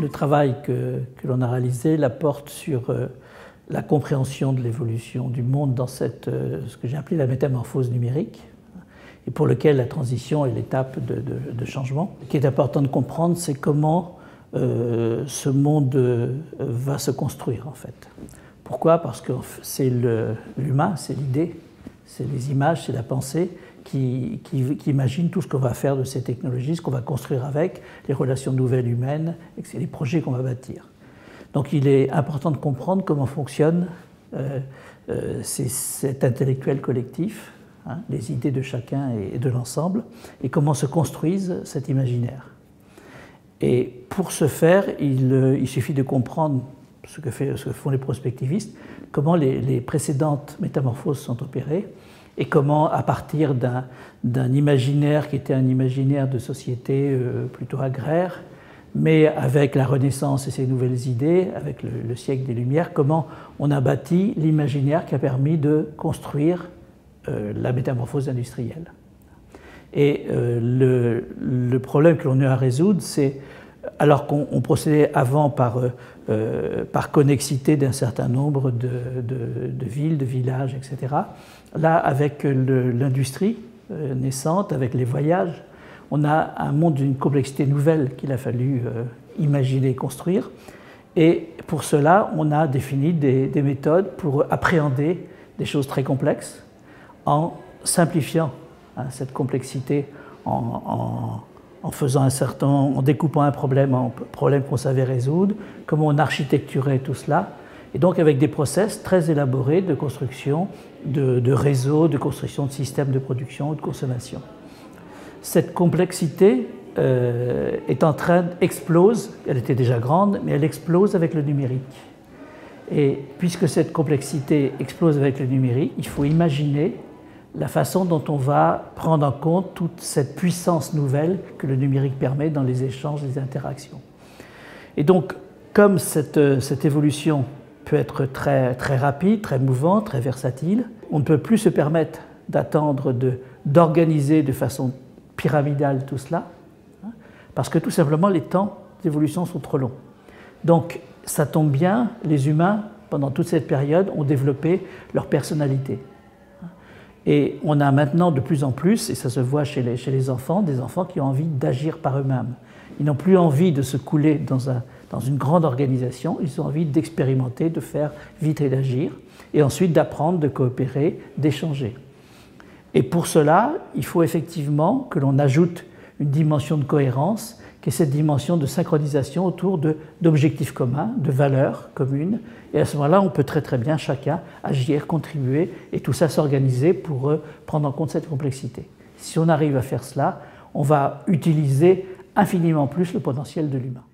Le travail que l'on a réalisé là porte sur la compréhension de l'évolution du monde dans ce que j'ai appelé la métamorphose numérique, et pour lequel la transition est l'étape de changement. Ce qui est important de comprendre, c'est comment ce monde va se construire en fait. Pourquoi? Parce que c'est l'humain, c'est l'idée, c'est les images, c'est la pensée qui imagine tout ce qu'on va faire de ces technologies, ce qu'on va construire avec, les relations nouvelles humaines, et c'est les projets qu'on va bâtir. Donc il est important de comprendre comment fonctionne cet intellectuel collectif, hein, les idées de chacun et de l'ensemble, et comment se construisent cet imaginaire. Et pour ce faire, il suffit de comprendre ce que font les prospectivistes, comment les précédentes métamorphoses sont opérées, et comment, à partir d'un imaginaire qui était un imaginaire de société plutôt agraire, mais avec la Renaissance et ses nouvelles idées, avec le siècle des Lumières, comment on a bâti l'imaginaire qui a permis de construire la métamorphose industrielle. Et le problème que l'on a à résoudre, c'est, alors qu'on procédait avant par connexité d'un certain nombre de villes, de villages, etc., là, avec l'industrie naissante, avec les voyages, on a un monde d'une complexité nouvelle qu'il a fallu imaginer, construire. Et pour cela, on a défini des méthodes pour appréhender des choses très complexes en simplifiant cette complexité, en découpant un problème en problèmes qu'on savait résoudre, comment on architecturait tout cela, et donc avec des process très élaborés de construction de réseaux, de construction de systèmes de production ou de consommation. Cette complexité explose, elle était déjà grande, mais elle explose avec le numérique. Et puisque cette complexité explose avec le numérique, il faut imaginer la façon dont on va prendre en compte toute cette puissance nouvelle que le numérique permet dans les échanges, les interactions. Et donc, comme cette évolution peut être très, très rapide, très mouvante, très versatile, on ne peut plus se permettre d'attendre d'organiser de façon pyramidale tout cela, hein, parce que tout simplement les temps d'évolution sont trop longs. Donc, ça tombe bien, les humains, pendant toute cette période, ont développé leur personnalité. Et on a maintenant de plus en plus, et ça se voit chez les enfants, des enfants qui ont envie d'agir par eux-mêmes. Ils n'ont plus envie de se couler dans une grande organisation, ils ont envie d'expérimenter, de faire vite et d'agir, et ensuite d'apprendre, de coopérer, d'échanger. Et pour cela, il faut effectivement que l'on ajoute une dimension de cohérence, qui est cette dimension de synchronisation autour d'objectifs communs, de valeurs communes. Et à ce moment-là, on peut très très bien chacun agir, contribuer, et tout ça s'organiser pour prendre en compte cette complexité. Si on arrive à faire cela, on va utiliser infiniment plus le potentiel de l'humain.